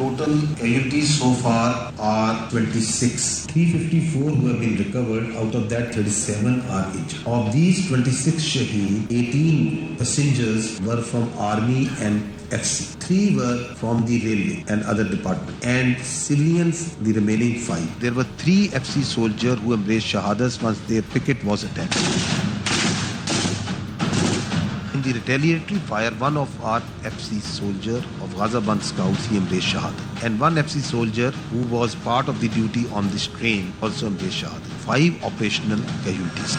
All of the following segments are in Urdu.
Total casualties so far are 26. 354 who have been recovered. Out of that, 37 are injured. Of these 26 shaheed, 18 passengers were from Army and FC. 3 were from the railway and other departments. And civilians, the remaining 5. There were 3 FC soldiers who embraced shahadas once their picket was attacked. In the retaliatory fire, one of our FC soldier of Ghazaband scouts, he embraced Shahada. And one FC soldier who was part of the duty on this train also embraced Shahada. 5 operational casualties.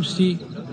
FC,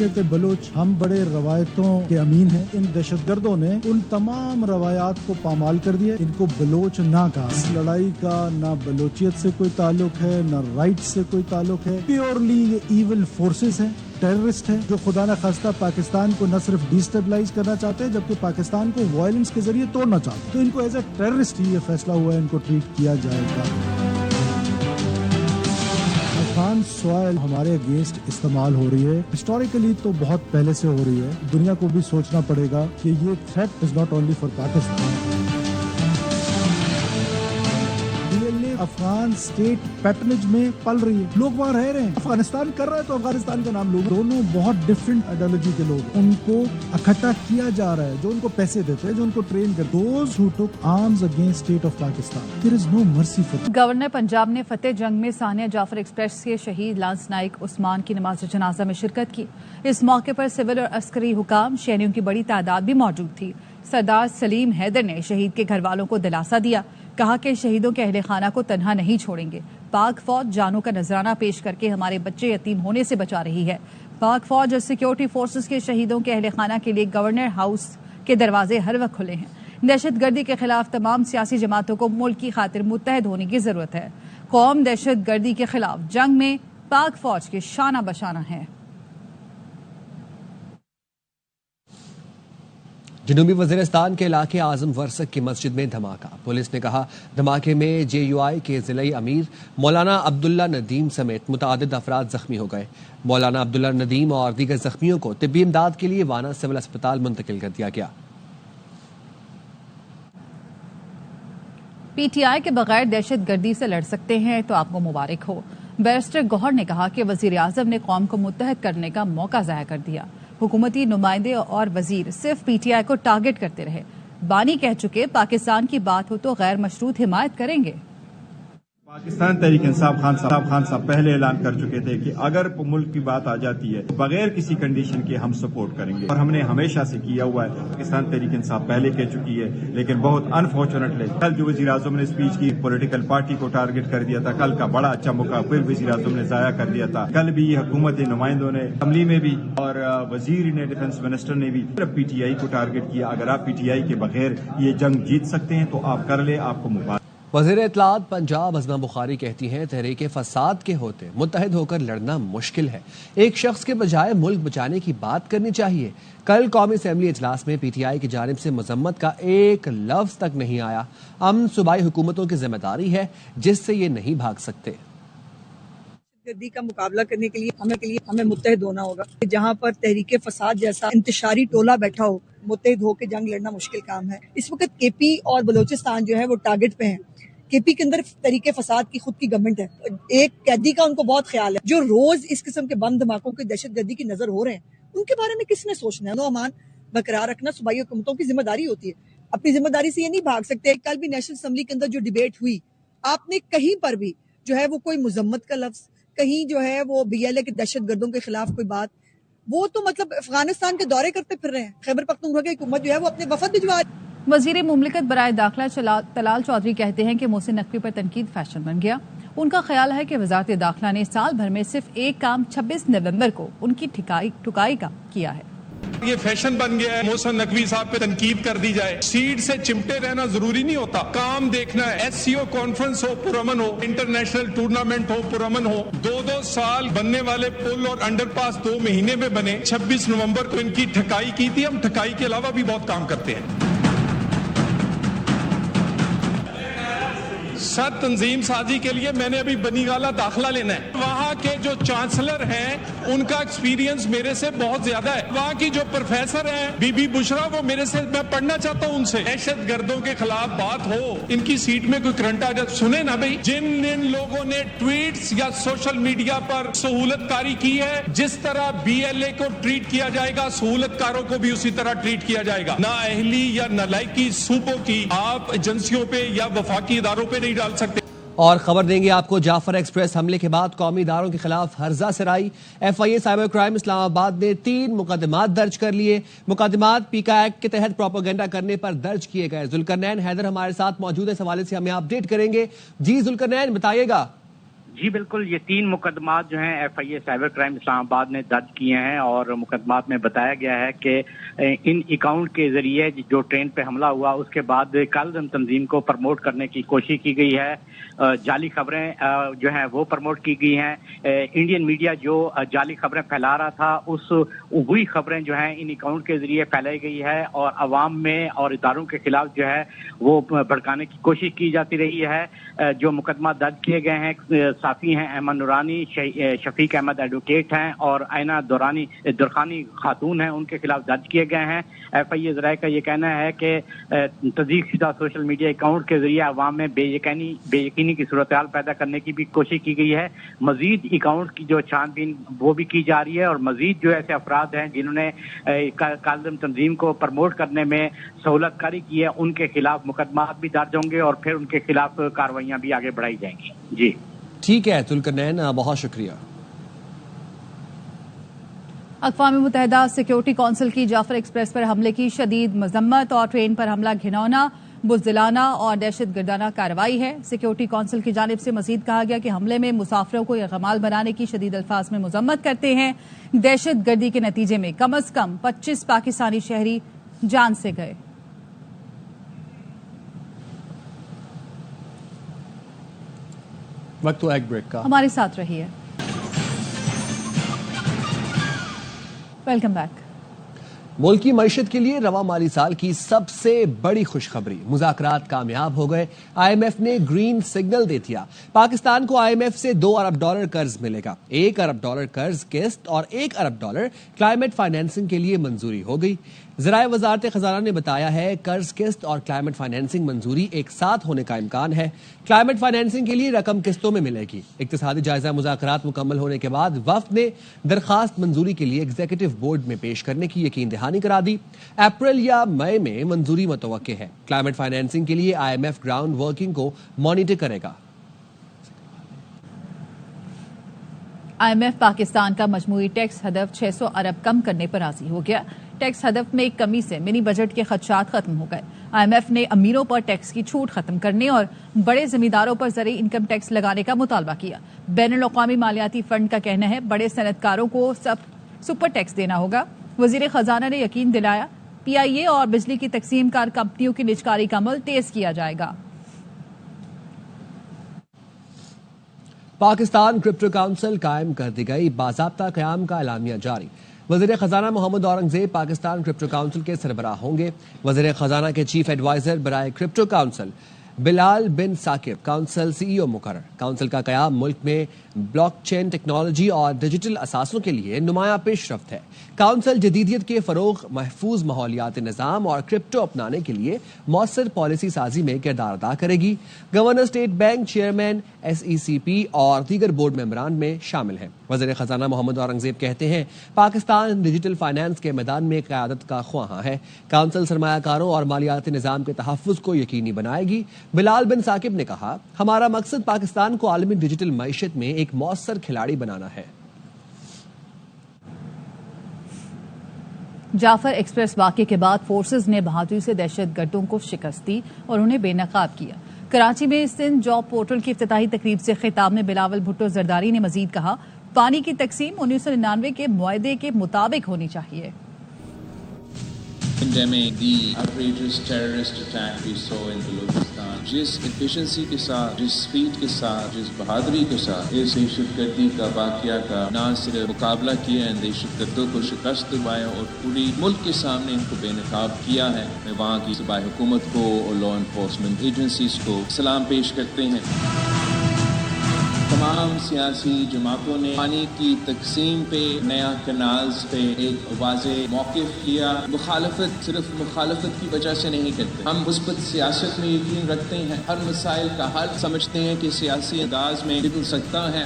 حیثیت بلوچ ہم بڑے روایتوں کے امین ہیں. ان دہشت گردوں نے ان تمام روایات کو پامال کر دیا. ان کو بلوچ نہ کہا. اس لڑائی کا نہ بلوچیت سے کوئی تعلق ہے نہ رائٹ سے کوئی تعلق ہے. پیورلی یہ ایول فورسز ہیں, ٹیررسٹ ہیں, جو خدا نہ خواستہ پاکستان کو نہ صرف ڈیسٹیبلائز کرنا چاہتے ہیں جبکہ پاکستان کو وائلنس کے ذریعے توڑنا چاہتے ہیں. تو ان کو ایز اے ٹیررسٹ ہی یہ فیصلہ ہوا ہے ان کو ٹریٹ کیا جائے گا. افغان سوائل ہمارے اگینسٹ استعمال ہو رہی ہے. ہسٹوریکلی تو بہت پہلے سے ہو رہی ہے. دنیا کو بھی سوچنا پڑے گا کہ یہ threat is not only for Pakistan. Afghan state پیٹرنیج میں پل رہی ہے. لوگ وہاں رہ رہے ہیں. افغانستان کر رہا ہے تو افغانستان کا نام لوگ. دونوں بہت ڈفرینٹ آئیڈیالوجی کے لوگ. ان کو اکٹھا کیا جا رہا ہے. جو ان کو پیسے دیتے ہیں, جو ان کو ٹرین کرتے ہیں. Those who took arms against state of Pakistan. There is no mercy for. Governor Punjab نے فتح جنگ میں ثانیہ جعفر ایکسپریس کے شہید لانس نائک عثمان کی نماز جنازہ میں شرکت کی. اس موقع پر سول اور عسکری حکام, شہریوں کی بڑی تعداد بھی موجود تھی. سردار سلیم حیدر نے شہید کے گھر والوں کو دلاسا دیا. کہا کہ شہیدوں کے اہل خانہ کو تنہا نہیں چھوڑیں گے. پاک فوج جانوں کا نذرانہ پیش کر کے ہمارے بچے یتیم ہونے سے بچا رہی ہے. پاک فوج اور سیکیورٹی فورسز کے شہیدوں کے اہل خانہ کے لیے گورنر ہاؤس کے دروازے ہر وقت کھلے ہیں. دہشت گردی کے خلاف تمام سیاسی جماعتوں کو ملک کی خاطر متحد ہونے کی ضرورت ہے. قوم دہشت گردی کے خلاف جنگ میں پاک فوج کے شانہ بشانہ ہے. جنوبی وزیرستان کے علاقے اعظم ورسک کی مسجد میں دھماکہ. پولیس نے کہا دھماکے میں JUI کے ضلعی امیر مولانا عبداللہ ندیم سمیت متعدد افراد زخمی ہو گئے. مولانا عبداللہ ندیم اور دیگر زخمیوں کو طبی امداد کے لیے وانا سول اسپتال منتقل کر دیا گیا. PTI کے بغیر دہشت گردی سے لڑ سکتے ہیں تو آپ کو مبارک ہو. بیرسٹر گوہر نے کہا کہ وزیر اعظم نے قوم کو متحد کرنے کا موقع ضائع کر دیا. حکومتی نمائندے اور وزیر صرف PTI کو ٹارگٹ کرتے رہے. بانی کہہ چکے پاکستان کی بات ہو تو غیر مشروط حمایت کریں گے. پاکستان تحریک انصاف خان صاحب پہلے اعلان کر چکے تھے کہ اگر ملک کی بات آ جاتی ہے بغیر کسی کنڈیشن کے ہم سپورٹ کریں گے, اور ہم نے ہمیشہ سے کیا ہوا ہے. پاکستان تحریک انصاف پہلے کہہ چکی ہے, لیکن بہت انفارچونیٹلی کل جو وزیر اعظم نے اسپیچ کی پولیٹیکل پارٹی کو ٹارگٹ کر دیا تھا. کل کا بڑا اچھا موقع پھر وزیر اعظم نے ضائع کر دیا تھا. کل بھی حکومت نمائندوں نے اسمبلی میں بھی اور وزیر نے ڈیفنس منسٹر نے بھی PTI کو ٹارگٹ کیا. اگر آپ PTI کے بغیر یہ جنگ جیت سکتے ہیں تو آپ کر لیں, آپ کو مبارک. وزیر اطلاعات پنجاب ازما بخاری کہتی ہیں تحریک فساد کے ہوتے متحد ہو کر لڑنا مشکل ہے. ایک شخص کے بجائے ملک بچانے کی بات کرنی چاہیے. کل قومی اسمبلی اجلاس میں PTI کی جانب سے مذمت کا ایک لفظ تک نہیں آیا. امن صوبائی حکومتوں کی ذمہ داری ہے جس سے یہ نہیں بھاگ سکتے. گردی کا مقابلہ کرنے کے لیے ہمیں متحد ہونا ہوگا. جہاں پر تحریک فساد جیسا انتشاری ٹولہ بیٹھا ہو, متحد ہو کے جنگ لڑنا مشکل کام ہے. اس وقت KP اور بلوچستان جو ہے وہ ٹارگٹ پہ ہیں. KP کے اندر تحریک فساد کی خود کی گورنمنٹ ہے. ایک قیدی کا ان کو بہت خیال ہے. جو روز اس قسم کے بم دھماکوں کی دہشت گردی کی نظر ہو رہے ہیں ان کے بارے میں کس نے سوچنا ہے. امان برقرار رکھنا صوبائی حکومتوں کی ذمہ داری ہوتی ہے. اپنی ذمہ داری سے یہ نہیں بھاگ سکتے. کل بھی نیشنل اسمبلی کے اندر جو ڈیبیٹ ہوئی, آپ نے کہیں پر بھی جو ہے وہ کوئی مذمت کا لفظ, کہیں جو ہے وہ BLA کے دہشت گردوں کے خلاف کوئی بات, وہ تو مطلب افغانستان کے دورے کرتے پھر رہے ہیں. خیبر پختونخوا کی حکومت جو ہے وہ اپنے وفد بھجوا. وزیر مملکت برائے داخلہ طلال چودھری کہتے ہیں کہ محسن نقوی پر تنقید فیشن بن گیا. ان کا خیال ہے کہ وزارت داخلہ نے سال بھر میں صرف ایک کام 26 نومبر کو ان کی ٹھکائی کا کیا ہے. یہ فیشن بن گیا ہے محسن نقوی صاحب پہ تنقید کر دی جائے. سیٹ سے چمٹے رہنا ضروری نہیں ہوتا, کام دیکھنا ہے. SCO کانفرنس ہو پرامن ہو, انٹرنیشنل ٹورنامنٹ ہو پرامن ہو. 2 سال بننے والے پل اور انڈر پاس 2 مہینے میں بنے. 26 نومبر کو ان کی ٹھکائی کی تھی. ہم ٹھکائی کے علاوہ بھی بہت کام کرتے ہیں. سر تنظیم سازی کے لیے میں نے ابھی بنی گالا داخلہ لینا ہے. وہاں کے جو چانسلر ہیں ان کا ایکسپیرینس میرے سے بہت زیادہ ہے. وہاں کی جو پروفیسر ہیں بی بی بشرا, وہ میرے سے, میں پڑھنا چاہتا ہوں ان سے. دہشت گردوں کے خلاف بات ہو, ان کی سیٹ میں کوئی کرنٹ آ جائے سنیں نا بھائی. جن لوگوں نے ٹویٹس یا سوشل میڈیا پر سہولت کاری کی ہے, جس طرح BLA کو ٹریٹ کیا جائے گا سہولت کاروں کو بھی اسی طرح ٹریٹ کیا جائے گا. نہ اہلی یا نالائکی صوبوں کی آپ ایجنسیوں پہ یا وفاقی اداروں پہ نہیں ڈال سکتے. اور خبر دیں گے آپ کو جعفر ایکسپریس حملے کے بعد قومی اداروں کے خلاف ہرزہ سرائی. FIA سائبر کرائم اسلام آباد نے 3 مقدمات درج کر لیے. مقدمات پیکا ایکٹ کے تحت پروپیگنڈا کرنے پر درج کیے گئے. ذوالقرنین حیدر ہمارے ساتھ موجود ہے, اس حوالے سے ہمیں اپڈیٹ کریں گے. جی ذوالقرنین بتائیے گا. جی بالکل، یہ 3 مقدمات جو ہیں FIA سائبر کرائم اسلام آباد نے درج کیے ہیں، اور مقدمات میں بتایا گیا ہے کہ ان اکاؤنٹ کے ذریعے جو ٹرین پہ حملہ ہوا اس کے بعد کالعدم تنظیم کو پروموٹ کرنے کی کوشش کی گئی ہے، جعلی خبریں جو ہیں وہ پروموٹ کی گئی ہیں، انڈین میڈیا جو جعلی خبریں پھیلا رہا تھا وہی خبریں جو ہیں ان اکاؤنٹ کے ذریعے پھیلائی گئی ہے، اور عوام میں اور اداروں کے خلاف جو ہے وہ بھڑکانے کی کوشش کی جاتی رہی ہے۔ جو مقدمات درج کیے گئے ہیں صحافی ہیں احمد نورانی، شفیق احمد ایڈوکیٹ ہیں، اور آئینہ درخانی خاتون ہیں، ان کے خلاف درج کیے گئے ہیں۔ FIA ذرائع کا یہ کہنا ہے کہ تصدیق شدہ سوشل میڈیا اکاؤنٹ کے ذریعے عوام میں بے یقینی کی صورتحال پیدا کرنے کی بھی کوشش کی گئی ہے۔ مزید اکاؤنٹ کی جو چھان بین وہ بھی کی جا رہی ہے، اور مزید جو ایسے افراد ہیں جنہوں نے کالعدم تنظیم کو پروموٹ کرنے میں سہولت کاری کی ہے ان کے خلاف مقدمات بھی درج ہوں گے، اور پھر ان کے خلاف کارروائیاں بھی آگے بڑھائی جائیں گی۔ جی ٹھیک ہے ذوالقرنین، بہت شکریہ۔ اقوام متحدہ سیکیورٹی کونسل کی جعفر ایکسپریس پر حملے کی شدید مذمت، اور ٹرین پر حملہ گھناؤنا، بزدلانہ اور دہشت گردانہ کارروائی ہے۔ سیکیورٹی کونسل کی جانب سے مزید کہا گیا کہ حملے میں مسافروں کو یرغمال بنانے کی شدید الفاظ میں مذمت کرتے ہیں۔ دہشت گردی کے نتیجے میں کم از کم 25 پاکستانی شہری جان سے گئے۔ وقت ہوا ایک بریک کا، ہمارے ساتھ رہیے۔ Welcome back. ملکی معیشت کے لیے رواں مالی سال کی سب سے بڑی خوشخبری، مذاکرات کامیاب ہو گئے۔ IMF نے گرین سگنل دے دیا۔ پاکستان کو IMF سے $2 ارب قرض ملے گا۔ $1 ارب قرض قسط اور $1 ارب کلائمیٹ فائنینسنگ کے لیے منظوری ہو گئی۔ ذرائع وزارت خزانہ نے بتایا ہے قرض قسط اور کلائمیٹ فائنینسنگ منظوری ایک ساتھ ہونے کا امکان ہے۔ کلائمیٹ فائنینسنگ کے لیے رقم قسطوں میں ملے گی۔ اقتصادی جائزہ مذاکرات مکمل ہونے کے بعد وفد نے درخواست منظوری کے لیے ایگزیکٹو بورڈ میں پیش کرنے کی یقین دہانی کرا دی۔ اپریل یا مئی میں منظوری متوقع ہے۔ کلائمیٹ فائنینسنگ کے لیے IMF گراؤنڈ ورکنگ کو مانیٹر کرے گا۔ IMF پاکستان کا مجموعی ٹیکس ہدف 600 ارب کم کرنے پر راضی ہو گیا۔ ٹیکس ہدف میں کمی سے منی بجٹ کے خدشات ختم ہو گئے۔ IMF نے امیروں پر ٹیکس کی چھوٹ ختم کرنے اور بڑے زمینداروں پر زرعی انکم ٹیکس لگانے کا مطالبہ کیا۔ بین الاقوامی مالیاتی فنڈ کا کہنا ہے بڑے صنعت کاروں کو سپر ٹیکس دینا ہوگا۔ وزیر خزانہ نے یقین دلایا PIA اور بجلی کی تقسیم کار کمپنیوں کی نجکاری کا عمل تیز کیا جائے گا۔ پاکستان کرپٹو کونسل قائم کر دی گئی، باضابطہ قیام کا اعلامیہ جاری۔ وزیر خزانہ محمد اورنگزیب پاکستان کرپٹو کونسل کے سربراہ ہوں گے۔ وزیر خزانہ کے چیف ایڈوائزر برائے کرپٹو کونسل بلال بن ثاقب کونسل CEO مقرر۔ کونسل کا قیام ملک میں بلاک چین ٹیکنالوجی اور ڈیجیٹل اثاثوں کے لیے نمایاں پیش رفت ہے۔ کونسل جدیدیت کے فروغ، محفوظ ماحولیاتی نظام اور کرپٹو اپنانے کے لیے مؤثر پالیسی سازی میں کردار ادا کرے گی۔ Governor state bank chairman SECP اور دیگر بورڈ ممبران میں شامل ہیں۔ وزیر خزانہ محمد اورنگزیب کہتے ہیں پاکستان ڈیجیٹل فائنانس کے میدان میں قیادت کا خواہاں ہے۔ کونسل سرمایہ کاروں اور مالیاتی نظام کے تحفظ کو یقینی بنائے گی۔ بلال بن ثاقب نے کہا ہمارا مقصد پاکستان کو عالمی ڈیجیٹل معیشت میں ایک مؤثر کھلاڑی بنانا ہے۔ جعفر ایکسپریس واقعے کے بعد فورسز نے بہادری سے دہشت گردوں کو شکست دی اور انہیں بے نقاب کیا۔ کراچی میں سندھ جاب پورٹل کی افتتاحی تقریب سے خطاب میں بلاول بھٹو زرداری نے مزید کہا پانی کی تقسیم 1999 کے معاہدے کے مطابق ہونی چاہیے۔ Pandemic, the outrageous terrorist attack we saw in Balochistan, جس efficiency کے ساتھ، جس speed کے ساتھ، جس بہادری کے ساتھ اس دہشت گردی کا واقعہ کا نہ صرف مقابلہ کیا ہے، دہشت گردوں کو شکست دلوایا اور پوری ملک کے سامنے ان کو بے نقاب کیا ہے، میں وہاں کی صوبائی حکومت کو اور لا انفورسمنٹ ایجنسیز کو سلام پیش کرتے ہیں۔ تمام سیاسی جماعتوں نے پانی کی تقسیم پہ، نیا کنالز پہ ایک واضح موقف لیا۔ مخالفت صرف مخالفت کی وجہ سے نہیں کرتے، ہم مثبت سیاست میں یقین رکھتے ہیں، ہر مسائل کا حل سمجھتے ہیں کہ سیاسی انداز میں نکل سکتا ہے۔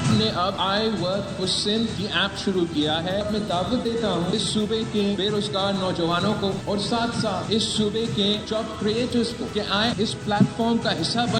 ہم نے اب آئی ورک فور سندھ کی ایپ شروع کیا ہے۔ میں دعوت دیتا ہوں اس صوبے کے بے روزگار نوجوانوں کو اور ساتھ ساتھ اس صوبے کے جاب کریٹرز کو کہ آئیں اس پلیٹ فارم کا حصہ بن